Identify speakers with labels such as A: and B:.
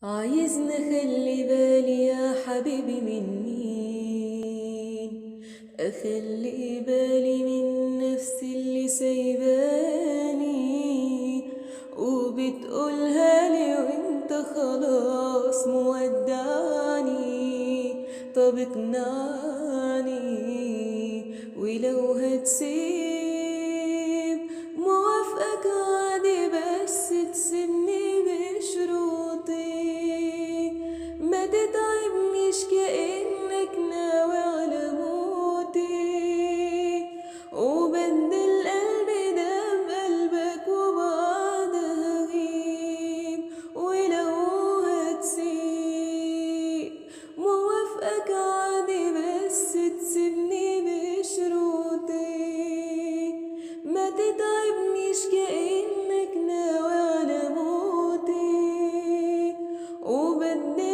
A: عايزني اخلي بالي يا حبيبي من مين؟ اخلي بالي من نفسي اللي سايباني وبتقولها لي وانت خلاص مودعني. طب اقنعني، ولو هتسيب موافقك عادي، بس تسيبني بشروطي. ما تتعبنيش كأنك ناوي على موتي، وبدل قلبي ده بقلبك وبعدها غيب. ولو هتسيب موافقك عادي، بس تسيبني بشروطي. ما تتعبنيش كأنك ناوي على موتي، وبدل